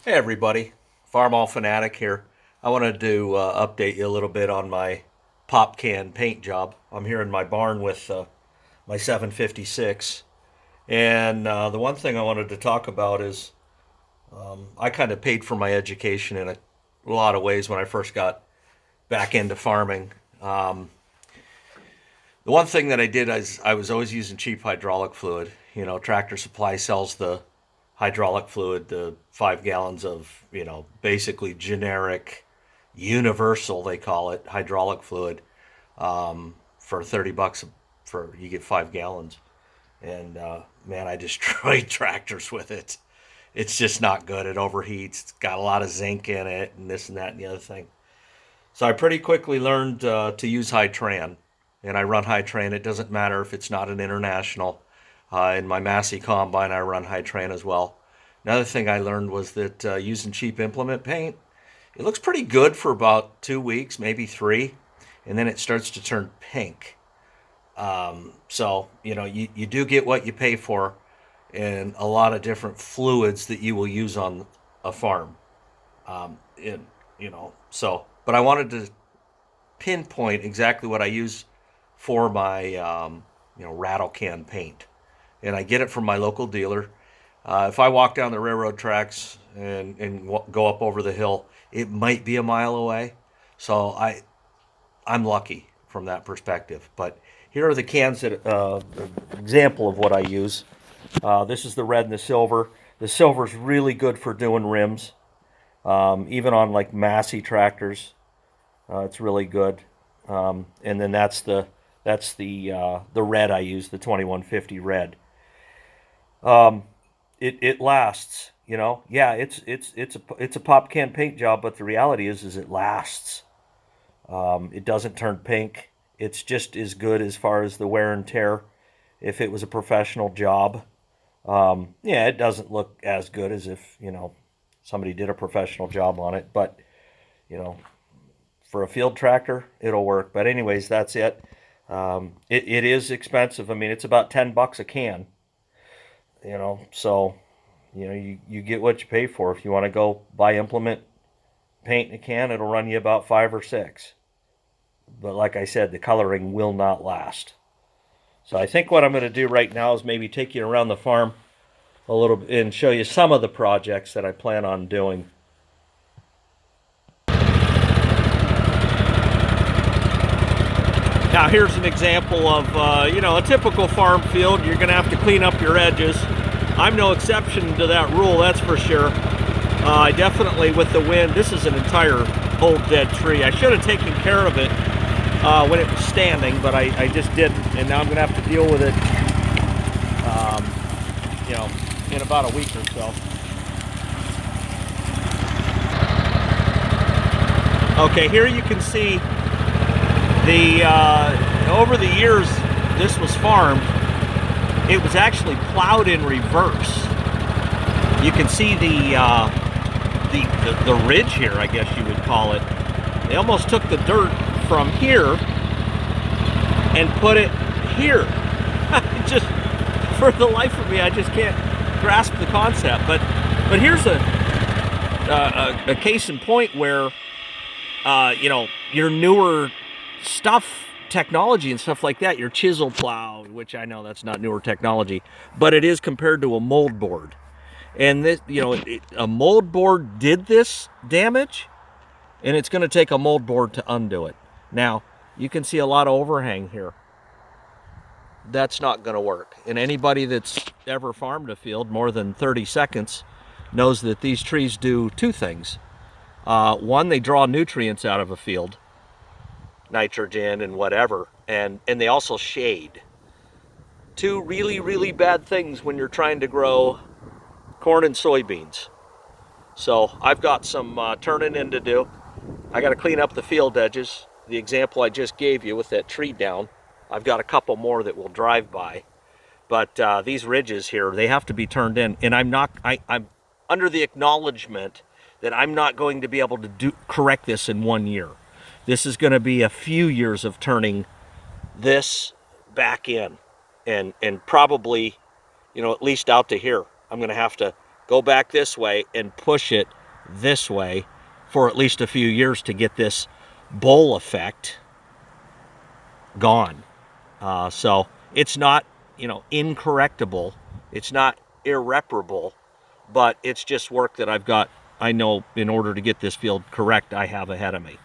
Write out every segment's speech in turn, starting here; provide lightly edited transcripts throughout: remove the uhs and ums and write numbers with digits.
Hey everybody, Farmall Fanatic here. I wanted to update you a little bit on my pop can paint job. I'm here in my barn with my 756, and the one thing I wanted to talk about is I kind of paid for my education in a lot of ways when I first got back into farming. The one thing that I did is I was always using cheap hydraulic fluid. You know, Tractor Supply sells the hydraulic fluid, the 5 gallons of, basically generic, universal, they call it, hydraulic fluid for 30 bucks for you get 5 gallons. And man, I destroyed tractors with it. It's just not good. It overheats. It's got a lot of zinc in it and this and that and the other thing. So I pretty quickly learned to use Hytran, and I run Hytran. It doesn't matter if it's not an international. In my Massey combine, I run Hytran as well. Another thing I learned was that using cheap implement paint, it looks pretty good for about 2 weeks, maybe three, and then it starts to turn pink. So, you do get what you pay for and a lot of different fluids that you will use on a farm. In, but I wanted to pinpoint exactly what I use for my, rattle can paint. And I get it from my local dealer. If I walk down the railroad tracks and go up over the hill, it might be a mile away. So I'm lucky from that perspective. But here are the cans that example of what I use. This is the red and the silver. The silver is really good for doing rims, even on like Massey tractors. It's really good. And then that's the red I use, the 2150 red. It lasts, Yeah, it's a pop can paint job, but the reality is it lasts. It doesn't turn pink. It's just as good as far as the wear and tear. If it was a professional job, yeah, it doesn't look as good as if somebody did a professional job on it. But you know, for a field tractor, it'll work. But anyways, that's it. It is expensive. I mean, it's about $10 a can. So you get what you pay for. If you want to go buy implement paint in a can, it'll run you about 5 or 6. But like I said, the coloring will not last. So I think what I'm going to do right now is maybe take you around the farm a little bit and show you some of the projects that I plan on doing. Now here's an example of, a typical farm field. You're going to have to clean up your edges. I'm no exception to that rule, that's for sure. I definitely, with the wind, this is an entire old dead tree. I should have taken care of it when it was standing, but I just didn't. And now I'm going to have to deal with it, in about a week or so. Okay, here you can see over the years this was farmed, it was actually plowed in reverse. You can see the ridge here, I guess you would call it. They almost took the dirt from here and put it here. Just for the life of me, I just can't grasp the concept. But here's a case in point where your newer stuff, technology and stuff like that, your chisel plow, which I know that's not newer technology, but it is compared to a mold board. And this, a mold board did this damage, and it's going to take a mold board to undo it. Now, you can see a lot of overhang here. That's not going to work. And anybody that's ever farmed a field more than 30 seconds knows that these trees do two things. One, they draw nutrients out of a field, nitrogen and whatever, and they also shade. Two really, really bad things when you're trying to grow corn and soybeans. So I've got some turning in to do. I got to clean up the field edges. The example I just gave you with that tree down, I've got a couple more that will drive by. But these ridges here, they have to be turned in. And I'm under the acknowledgement that I'm not going to be able to correct this in 1 year. This is going to be a few years of turning this back in, and probably, at least out to here. I'm going to have to go back this way, and push it this way for at least a few years to get this bowl effect gone. So it's not, incorrectable. It's not irreparable, but it's just work that I know in order to get this field correct, I have ahead of me.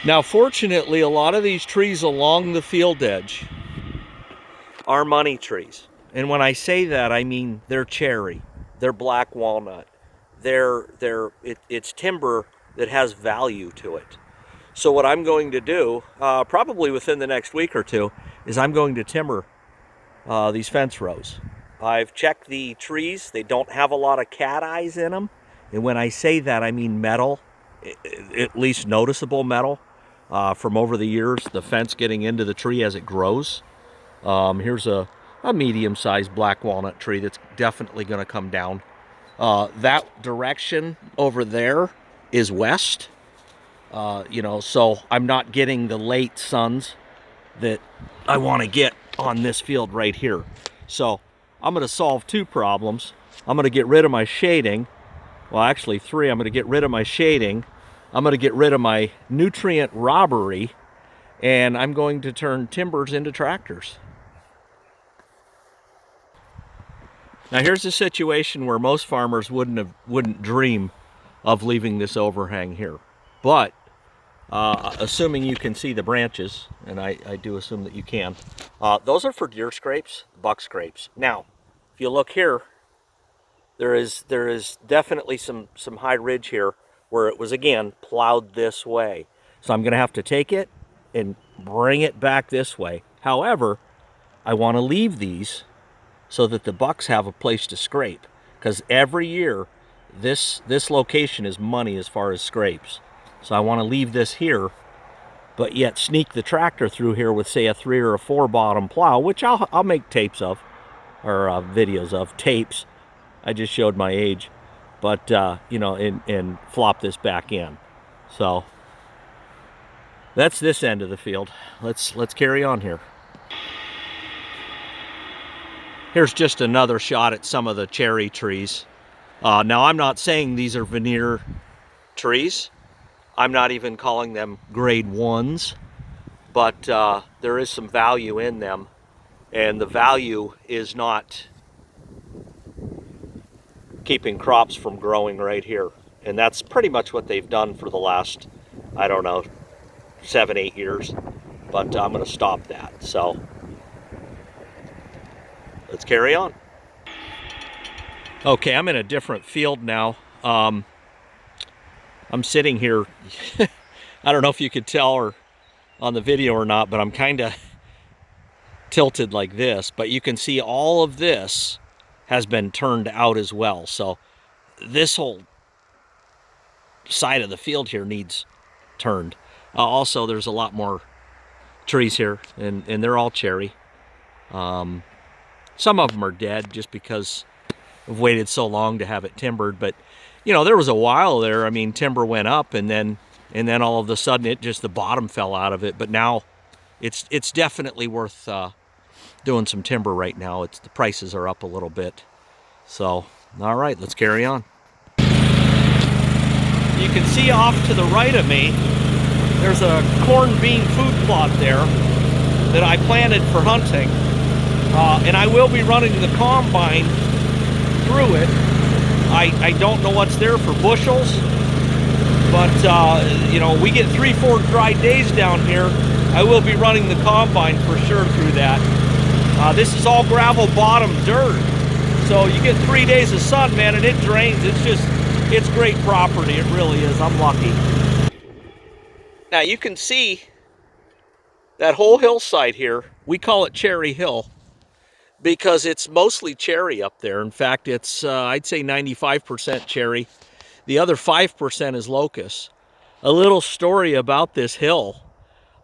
Now, fortunately, a lot of these trees along the field edge are money trees. And when I say that, I mean they're cherry, they're black walnut, it's timber that has value to it. So what I'm going to do, probably within the next week or two, is I'm going to timber these fence rows. I've checked the trees. They don't have a lot of cat eyes in them. And when I say that, I mean metal, at least noticeable metal from over the years, the fence getting into the tree as it grows. Here's a medium-sized black walnut tree that's definitely going to come down. That direction over there is west. So I'm not getting the late suns that I want to get on this field right here. So I'm going to solve two problems. I'm going to get rid of my shading. Well, actually three. I'm going to get rid of my shading. I'm going to get rid of my nutrient robbery. And I'm going to turn timbers into tractors. Now here's a situation where most farmers wouldn't dream of leaving this overhang here. But assuming you can see the branches, and I do assume that you can, those are for deer scrapes, buck scrapes. Now, if you look here, there is definitely some high ridge here where it was, again, plowed this way. So I'm going to have to take it and bring it back this way. However, I want to leave these so that the bucks have a place to scrape, because every year this location is money as far as scrapes. So I want to leave this here, but yet sneak the tractor through here with, say, a 3 or a 4 bottom plow, which I'll make tapes of, or videos of, tapes. I just showed my age, but and flop this back in. So that's this end of the field. Let's carry on here. Here's just another shot at some of the cherry trees. Now, I'm not saying these are veneer trees. I'm not even calling them grade 1s, but there is some value in them, and the value is not keeping crops from growing right here. And that's pretty much what they've done for the last, 7-8 years, but I'm going to stop that. So let's carry on. Okay, I'm in a different field now. I'm sitting here, I don't know if you could tell or on the video or not, but I'm kind of tilted like this, but you can see all of this has been turned out as well. So this whole side of the field here needs turned. Also, there's a lot more trees here, and they're all cherry. Some of them are dead just because I've waited so long to have it timbered, but there was a while there, timber went up, and then all of a sudden the bottom fell out of it. But now it's definitely worth doing some timber right now. The prices are up a little bit. So, all right, let's carry on. You can see off to the right of me, there's a corn bean food plot there that I planted for hunting. And I will be running the combine through it. I don't know what's there for bushels, but we get 3-4 dry days down here. I will be running the combine for sure through that. This is all gravel bottom dirt, so you get 3 days of sun, man, and it drains. It's great property. It really is. I'm lucky. Now you can see that whole hillside here. We call it Cherry Hill, because it's mostly cherry up there. In fact, it's, I'd say 95% cherry. The other 5% is locust. A little story about this hill.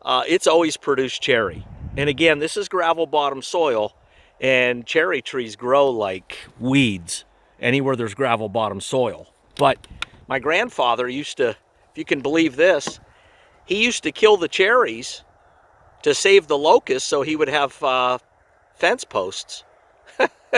It's always produced cherry. And again, this is gravel bottom soil, and cherry trees grow like weeds anywhere there's gravel bottom soil. But my grandfather used to, if you can believe this, he used to kill the cherries to save the locusts so he would have fence posts.